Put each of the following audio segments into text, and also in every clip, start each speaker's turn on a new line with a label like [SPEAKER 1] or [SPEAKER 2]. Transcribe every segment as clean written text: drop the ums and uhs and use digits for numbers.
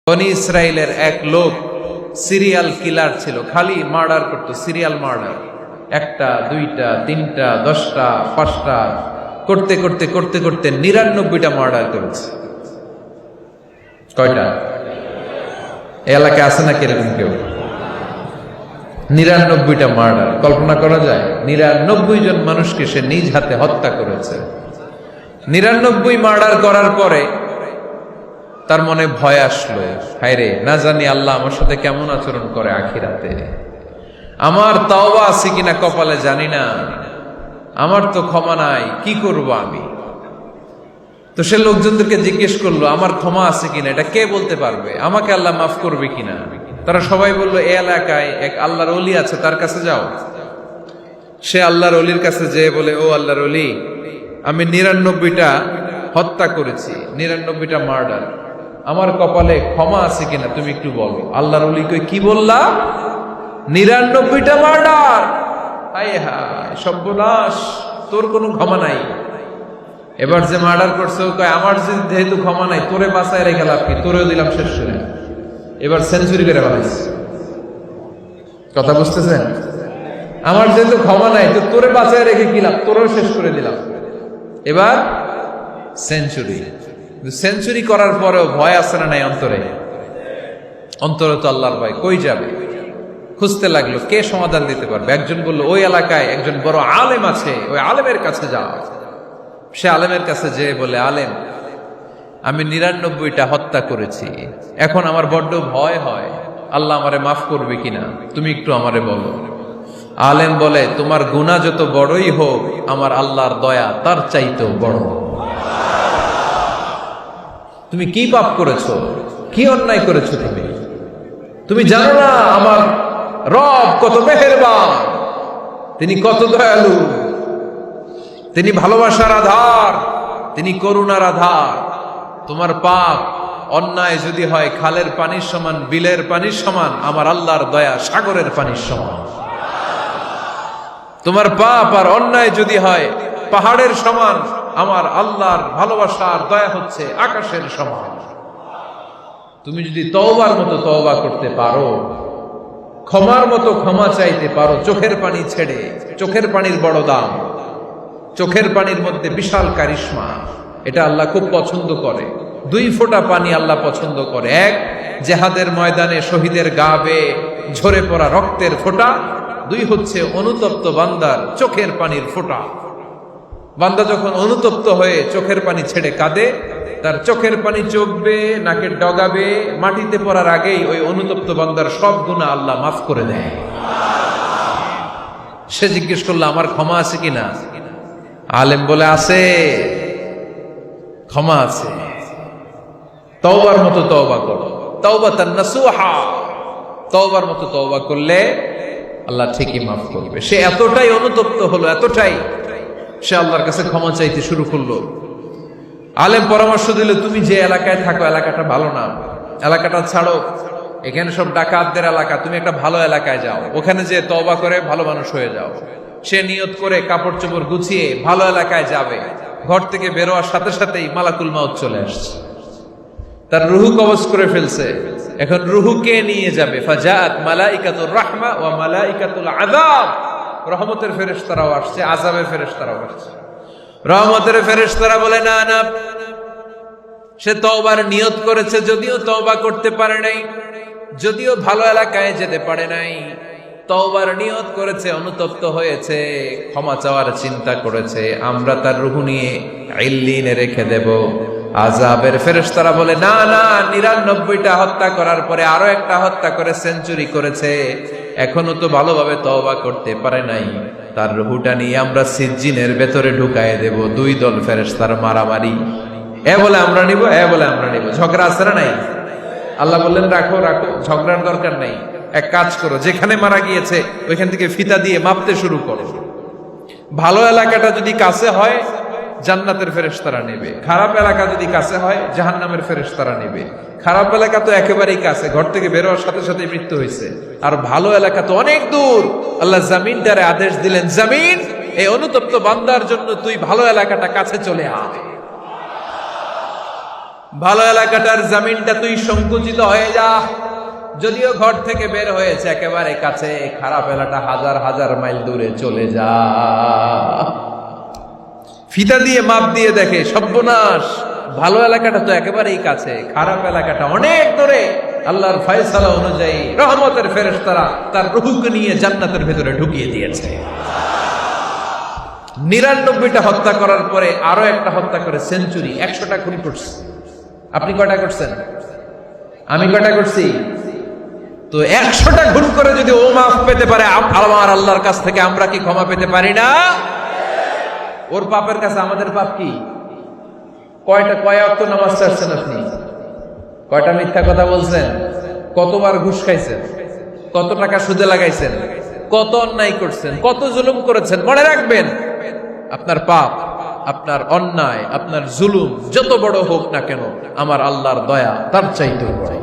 [SPEAKER 1] বনি ইসরায়েলের এক লোক সিরিয়াল কিলার ছিল, খালি মার্ডার করতো, সিরিয়াল মার্ডার। একটা, দুইটা, তিনটা, 10টা, 5টা করতে করতে করতে করতে 99টা মার্ডার করেছে। কয়টা? এলাকায় আছে নাকি এরকম কেউ? 99টা মার্ডার। কল্পনা করা যায়? 99 জন মানুষকে সে নিজ হাতে হত্যা করেছে। 99 মার্ডার করার পরে তার মনে ভয় আসলো, হায়রে, না জানি আল্লাহ আমার সাথে কেমন আচরণ করে আখিরাতে। আমার তাওবা আছে কিনা কপালে জানি না, আমার তো ক্ষমা নাই, কি করব আমি? তো সে লোকজনদেরকে জিজ্ঞেস করলো, আমার ক্ষমা আছে কিনা, এটা কে বলতে পারবে? আমাকে আল্লাহ মাফ করবে কিনা? তারা সবাই বললো, এই এলাকায় এক আল্লাহর ওলি আছে, তার কাছে যাও। সে আল্লাহর ওলির কাছে যেয়ে বলে, ও আল্লাহর ওলি, আমি 99টা হত্যা করেছি, 99টা মার্ডার, আমার কপালে ক্ষমা আছে কিনা তুমি একটু বলো। আল্লাহর ওলি কই, কি বললা? 99টা মার্ডার? হায় হায়, সর্বনাশ, তোর কোনো ক্ষমা নাই। এবার যে মার্ডার করছে ও কয়, আমার যেহেতু ক্ষমা নাই, তোরে বাঁচায় রেখে লাভ কি, তোরেও দিলাম শেষ করে। এবার সেঞ্চুরি করে বানাইছে। কথা বুঝতেছেন? আমার যেহেতু ক্ষমা নাই, তো তোরে বাঁচায় রেখে কি লাভ, তোরেও শেষ করে দিলাম। এবার সেঞ্চুরি। সেঞ্চুরি করার পরেও ভয় আছে না নাই অন্তরে? অন্তরে তো আল্লাহর ভয়, কই যাবে? খুঁজতে লাগলো কে সমাধান দিতে পারবে। একজন বলল, ওই এলাকায় একজন বড় আলেম আছে, ওই আলেমের কাছে যাও। সে আলেমের কাছে যেয়ে বলে, আলেম, আমি 99টা হত্যা করেছি, এখন আমার বড্ড ভয় হয়, আল্লাহ আমারে মাফ করবে কিনা, তুমি একটু আমারে বলো। আলেম বলে, তোমার গুনাহ যত বড়ই হোক, আমার আল্লাহর দয়া তার চাইতেও বড়। তুমি কি পাপ করেছো, কি অন্যায় করেছো? তুমি জানো না আমার রব কত মেহেরবান, তিনি কত দয়ালু, তিনি ভালোবাসার আধার, তিনি করুণার আধার। তোমার পাপ অন্যায় যদি হয় খালের পানির সমান, বিলের পানির সমান, আমার আল্লাহর দয়া সাগরের পানির সমান। তোমার পাপ আর অন্যায় যদি হয় পাহাড়ের সমান, আমার আল্লাহর ভালোবাসার দয়া হচ্ছে আকাশের সমান। তুমি যদি তওবার মতো তওবা করতে পারো, ক্ষমার মতো ক্ষমা চাইতে পারো, চোখের পানি ছেড়ে, চোখের পানির বড় দাম, চোখের পানির মধ্যে বিশাল কারিশমা, এটা আল্লাহ খুব পছন্দ করে। 2 ফোঁটা পানি আল্লাহ পছন্দ করে। এক, জেহাদের ময়দানে শহীদের গা বেয়ে ঝরে পড়া রক্তের ফোঁটা। 2 হচ্ছে অনুতপ্ত বান্দার চোখের পানির ফোঁটা। বান্দা যখন অনুতপ্ত হয়ে চোখের পানি ছেড়ে কাঁদে, তার চোখের পানি চোখবে, নাকের ডগাবে, মাটিতে পড়ার আগেই ওই অনুতপ্ত বান্দার সব গুনাহ আল্লাহ মাফ করে দেয়। সে জিজ্ঞেস করলো, আমার ক্ষমা আছে কিনা? আলেম বলে, আছে, ক্ষমা আছে। তওবার মতো তওবা করো, তাওবাতান নাসুহা, তওবার মতো তওবা করলে আল্লাহ ঠিকই মাফ করবে। সে এতটাই অনুতপ্ত হলো, এতটাই, সে আল্লাহর কাছে ক্ষমা চাইতে শুরু করলো। আলেম পরামর্শ দিল, তুমি যে এলাকায় থাকো এলাকাটা ভালো না, এলাকাটা ছাড়ো, এখানে সব ডাকাতদের এলাকা, তুমি একটা ভালো এলাকায় যাও, ওখানে যে তওবা করে ভালো মানুষ হয়ে যাও। সে নিয়ত করে কাপড় চোপড় গুছিয়ে ভালো এলাকায় যাবে। ঘর থেকে বেরোয়ার সাথে সাথেই মালাকুল মাউত চলে আসছে, তার রুহু কবজ করে ফেলছে। এখন রুহুকে নিয়ে যাবে। ফাজাআত মালাইকাতুর রাহমা ওয়া মালাইকাতুল আযাব, রহমতের ফেরেশতারাও আসছে, আযাবের ফেরেশতারাও আসছে। রহমতের ফেরেশতারা বলে, না না, সে তওবার নিয়ত করেছে, যদিও তওবা করতে পারে নাই, যদিও ভালো এলাকায় যেতে পারে নাই, তওবার নিয়ত করেছে, অনুতপ্ত হয়েছে, ক্ষমা চাওয়ার চিন্তা করেছে, আমরা তার রূহ নিয়ে ইল্লিনে রেখে দেব। আযাবের ফেরেশতারা বলে, না না, 99টা হত্যা করার পরে আরো একটা হত্যা করে সেঞ্চুরি করেছে, এখনো তো ভালোভাবে তওবা করতে পারে নাই, তার রূহটা নিয়ে আমরা সিজ্জিনের ভেতরে ঢুকায় দেব। 2 দল ফেরেশতার মারামারি, এ বলে আমরা নিব, এ বলে আমরা নিব। ঝগড়া আছে না নাই? আল্লাহ বললেন, রাখো রাখো, ঝগড়ার দরকার নেই। এক কাজ করো, যেখানে মারা গিয়েছে ওইখান থেকে ফিতা দিয়ে মাপতে শুরু করো। ভালো এলাকাটা যদি কাছে হয় জান্নাতের ফেরেশতারা নেবে, খারাপ এলাকা যদি কাছে হয় জাহান্নামের ফেরেশতারা নেবে। খারাপ এলাকা তো একেবারেই কাছে, ঘর থেকে বেরোয়ার সাথে সাথে মৃত্যু হয়েছে। আর ভালো এলাকা তো অনেক দূর। আল্লাহ জামিনটারে আদেশ দিলেন, জামিন, এই অনুতপ্ত বান্দার জন্য তুই ভালো এলাকাটা কাছে চলে আয়। ভালো এলাকাটার জমিনটা তুই সংকুচিত হয়ে যা। যদিও ঘর থেকে বের হয়েছে একেবারে কাছে, খারাপ এলাকা হাজার হাজার মাইল দূরে চলে যা। ফিতা দিয়ে মাপ দিয়ে দেখে, সর্বনাশ, ভালো এলাকাটা তো একেবারেই কাছে, খারাপ এলাকাটা অনেক দূরে। আল্লাহর ফয়সালা অনুযায়ী রহমতের ফেরেশতারা তার রূহকে নিয়ে জান্নাতের ভেতরে ঢুকিয়ে দিয়েছে। 99টা হত্যা করার পরে আরো একটা হত্যা করে সেঞ্চুরি, 100টা খুন করছে। আপনি কয়টা করছেন? আমি কয়টা করছি? তো 100টা খুন করে যদি ও মাফ পেতে পারে আমার আল্লাহর কাছ থেকে, আমরা কি ক্ষমা পেতে পারি না? ওর পাপের কাছে আমাদের পাপ কি? কয় ওয়াক্ত নামাজ ছাড়ছেন আপনি? কয়টা মিথ্যা কথা বলছেন? কতবার ঘুষ খাইছেন? কত টাকা সুদে লাগাইছেন? কত অন্যায় করছেন? কত জুলুম করেছেন? মনে রাখবেন, আপনার পাপ, আপনার অন্যায়, আপনার জুলুম যত বড় হোক না কেন, আমার আল্লাহর দয়া তার চাইতেও বড়।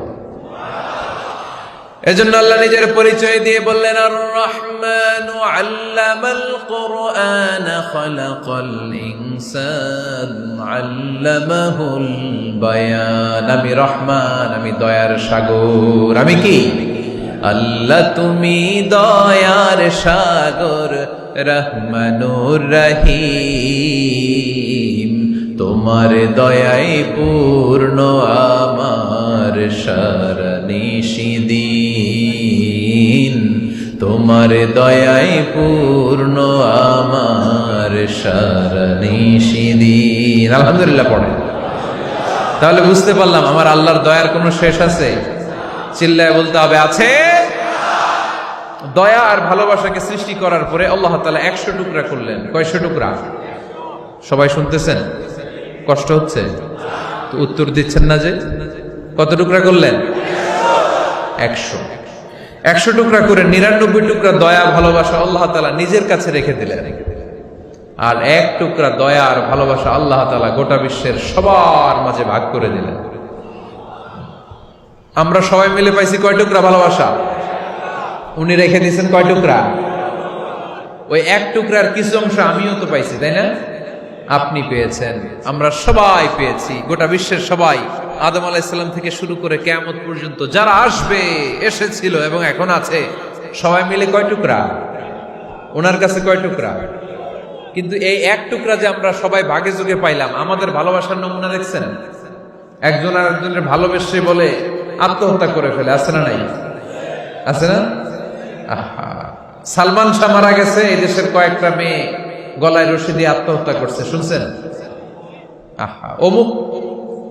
[SPEAKER 1] এজন্য আল্লাহ নিজের পরিচয় দিয়ে বললেন, আর রহমানু আল্লামাল কুরআন খালাকাল ইনসান আল্লামাহুল বায়ান। আমি রহমান, আমি দয়ার সাগর। আমি কি? আল্লাহ তুমি দয়ার সাগর, রহমানুর রহিম। তোমার দয়ায় পূর্ণ আমার সারানিশিদিন। তোমার দয়ায় পূর্ণ আমার সারানিশিদিন। আলহামদুলিল্লাহ পড়ে। তাহলে বুঝতে পারলাম আমার আল্লাহর দয়ার কোনো শেষ আছে? চিল্লায় বলতে হবে, আছে। দয়া আর ভালোবাসাকে সৃষ্টি করার পরে আল্লাহ তাআলা 100 টুকরা করলেন। কয়শো টুকরা? সবাই শুনতেছেন? কষ্ট হচ্ছে তো উত্তর দিচ্ছেন না যে? কত টুকরা করলেন? 100 টুকরা করে 99 টুকরা দয়া ভালোবাসা আল্লাহ তাআলা নিজের কাছে রেখে দিলেন, আর 1 টুকরা দয়া আর ভালোবাসা আল্লাহ তাআলা গোটা বিশ্বের সবার মাঝে ভাগ করে দিলেন। আমরা সবাই মিলে পাইছি কয় টুকরা ভালোবাসা? উনি রেখে দিয়েছেন কয় টুকরা? ওই 1 টুকরার কিছু অংশ আমিও তো পাইছি, তাই না? আপনি পেয়েছেন, আমরা সবাই পেয়েছি, গোটা বিশ্বের সবাই, আদম আলাইহিস সালাম থেকে শুরু করে কিয়ামত পর্যন্ত যারা আসবে, এসেছিল এবং এখন আছে, সবাই মিলে কয় টুকরা? ওনার কাছে কয় টুকরা? কিন্তু এই 1 টুকরা যে আমরা সবাই ভাগে যোগে পাইলাম, আমাদের ভালোবাসার নমুনা দেখছেন? একজন আর একজনের ভালোবেসে বলে আত্মহত্যা করে ফেলে, আছে না নাই? আছে না? আহা, সালমান শাহ মারা গেছে, এই দেশের কয়েকটা মেয়ে গলায় রশি দিয়ে আত্মহত্যা করছে, শুনছেন? আহা, অমুক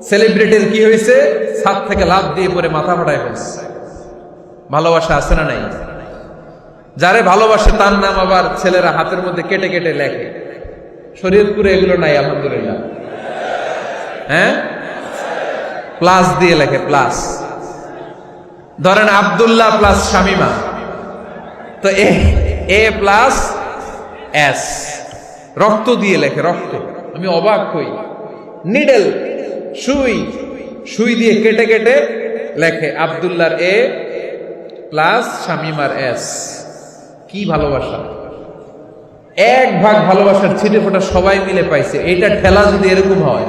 [SPEAKER 1] সেলিব্রিটির কি হয়েছে, ছাদ থেকে লাফ দিয়ে পরে মাথা ফাটায় ফেলছে। ভালোবাসা আছে না নাই? যারে ভালোবাসে তার নাম আবার ছেলেরা হাতের মধ্যে কেটে কেটে লেখে। শরীয়তপুরে এগুলো নাই আলহামদুলিল্লাহ। হ্যাঁ, প্লাস দিয়ে লেখে, প্লাস। ধরেন আব্দুল্লাহ প্লাস শামিমা, তো এ প্লাস এস, রক্ত দিয়ে লেখে, রক্ত। আমি অবাক হই, নিডেল, সুই দিয়ে কেটে কেটে লেখে আব্দুল্লাহর এ প্লাস শামিমার এস। কি ভালোবাসা! 1 ভাগ ভালোবাসার ছিটে ফোটা সবাই মিলে পাইছে। এইটা ঠেলা যদি এরকম হয়,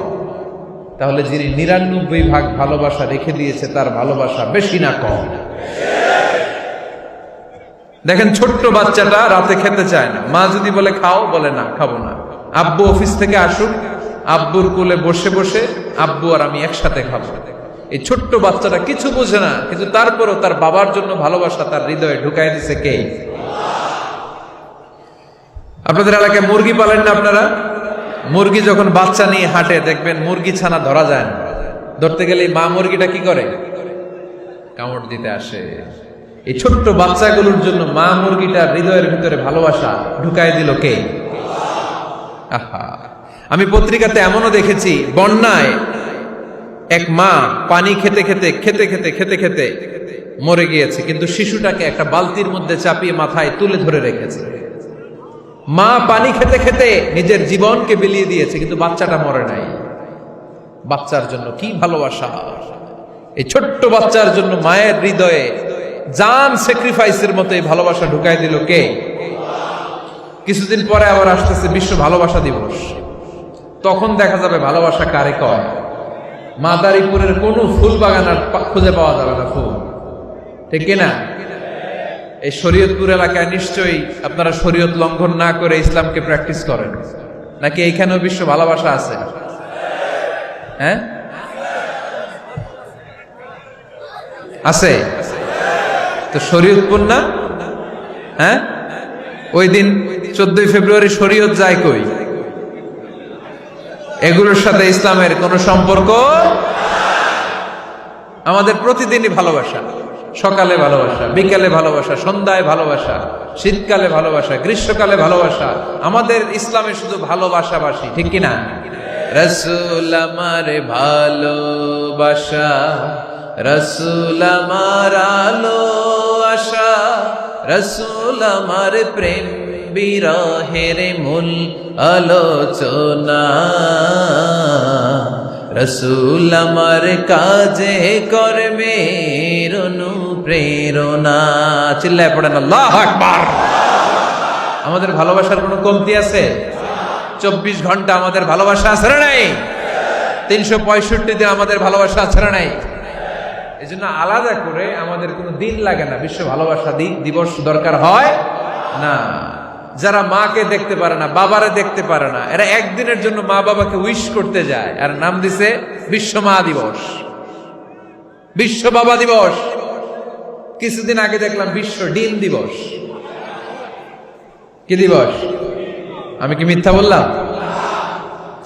[SPEAKER 1] তাহলে যিনি 99 ভাগ ভালোবাসা রেখে দিয়েছে তার ভালোবাসা বেশি না কম? দেখেন, ছোট্ট বাচ্চাটা রাতে খেতে চায় না, মা যদি বলে খাও, বলে না, খাবো না। আব্বু অফিস থেকে আসুক, আব্বুর কোলে বসে বসে আব্বু আর আমি একসাথে খাবো। এই ছোট্ট বাচ্চাটা কিছু বোঝে না, কিন্তু তারপরও তার বাবার জন্য ভালোবাসা তার হৃদয়ে ঢুকাই দিছে কে? আপনাদের এলাকায় মুরগি পালেন না আপনারা? মুরগি যখন বাচ্চা নিয়ে হাঁটে, দেখবেন মুরগি ছানা ধরা যায় না। ধরতে গেলে মা মুরগিটা কি করে? কামড় দিতে আসে। এই ছোট্ট বাচ্চাগুলোর জন্য মা মুরগিটার হৃদয়ের ভিতরে ভালোবাসা ঢুকাই দিল কে? আহা, আমি পত্রিকাতে এমনও দেখেছি, বন্যায় এক মা পানি খেতে খেতে খেতে খেতে খেতে খেতে মরে গিয়েছে, কিন্তু শিশুটাকে একটা বালতির মধ্যে চাপিয়ে মাথায় তুলে ধরে রেখেছে। মা পানি খেতে খেতে নিজের জীবনকে বিলিয়ে দিয়েছে, কিন্তু বাচ্চাটা মরে নাই। বাচ্চার জন্য কি ভালোবাসা! এই ছোট্ট বাচ্চার জন্য মায়ের হৃদয়ে জান স্যাক্রিফাইসের মতো এই ভালোবাসা ঢুকাই দিল কে? কিছুদিন পরে আবার আসতেছে বিশ্ব ভালোবাসা দিবস। তখন দেখা যাবে ভালোবাসা কারে কয়। মাদারীপুরের কোন ফুল বাগান আর খুঁজে পাওয়া যাবে না ফুল, ঠিক কিনা? এই শরীয়তপুর এলাকায় নিশ্চয়ই আপনারা শরীয়ত লঙ্ঘন না করে ইসলামকে প্র্যাকটিস করেন, নাকি এইখানেও বিশ্ব ভালোবাসা আছে? হ্যাঁ, আছে তো। শরীয়তপুর না? হ্যাঁ, ওই দিন 14 ফেব্রুয়ারি শরীয়ত যায় কই? এগুলোর সাথে ইসলামের কোনো সম্পর্ক। আমাদের প্রতিদিনই ভালোবাসা, সকালে ভালোবাসা, বিকালে ভালোবাসা, সন্ধ্যায় ভালোবাসা, শীতকালে ভালোবাসা, গ্রীষ্মকালে ভালোবাসা। আমাদের ইসলামে শুধু ভালোবাসাবাসী, ঠিক কিনা? রাসূল আমার ভালোবাসা, রাসূল আমার আলো আশা, রাসূল আমার প্রেম বিরহের মূল আলোচনা, রাসূল আমার কাজে কর্মের অনুপ্রেরণা। চিল্লায় পড়েন আল্লাহু আকবার। আমাদের ভালোবাসার কোনো কমতি আছে? 24 ঘন্টা আমাদের ভালোবাসা আছে না নাই? 365 দিন আমাদের ভালোবাসা আছে না নাই? এই জন্য আলাদা করে আমাদের কোনো দিন লাগে না, বিশ্ব ভালোবাসা দিবস দরকার হয় না। যারা মাকে দেখতে পারে না, বাবারে দেখতে পারে না, এরা একদিনের জন্য মা বাবাকে উইশ করতে যায়, আর নাম দিছে বিশ্ব মা দিবস, বিশ্ব বাবা দিবস। কিছুদিন আগে দেখলাম বিশ্ব ডিম দিবস। কি দিবস? আমি কি মিথ্যা বললাম?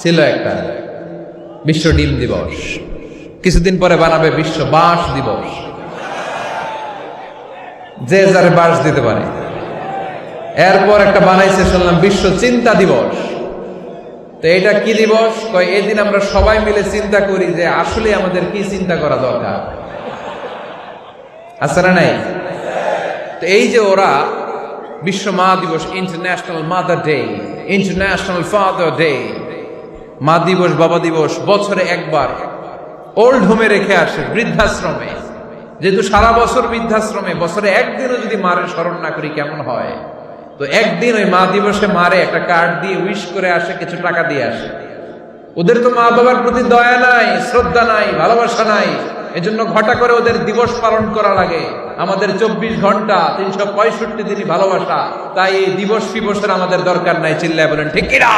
[SPEAKER 1] ছিল একটা বিশ্ব ডিম দিবস। কিছুদিন পরে বানাবে বিশ্ব বাঁশ দিবস, যে যারে বাঁশ দিতে পারে। এরপর একটা বানাইছে শুনলাম বিশ্ব চিন্তা দিবস। তো এটা কি দিবস? কয় এই দিন আমরা সবাই মিলে চিন্তা করি যে আসলে আমাদের কি চিন্তা করা দরকার, আছে না নাই? তো এই যে ওরা বিশ্ব মা দিবস, international mother day, international father day, মা দিবস, বাবা দিবস বছরে একবার ওল্ড হোমে রেখে আসে, বৃদ্ধাশ্রমে। যেহেতু সারা বছর বৃদ্ধাশ্রমে, বছরে একদিনও যদি মারের স্মরণ না করি কেমন হয়? তো একদিন ওই মা দিবসে মারে একটা কার্ড দিয়ে উইশ করে আসে, কিছু টাকা দিয়ে আসে। ওদের তো মা বাবার প্রতি দয়া নাই, শ্রদ্ধা নাই, ভালোবাসা নাই, এজন্য ঘটা করে ওদের দিবস পালন করা লাগে। আমাদের 24 ঘন্টা 365 দিনই ভালোবাসা, তাই এই দিবস ফিবসের আমাদের দরকার নাই। চিল্লায় বলেন ঠিক কিনা?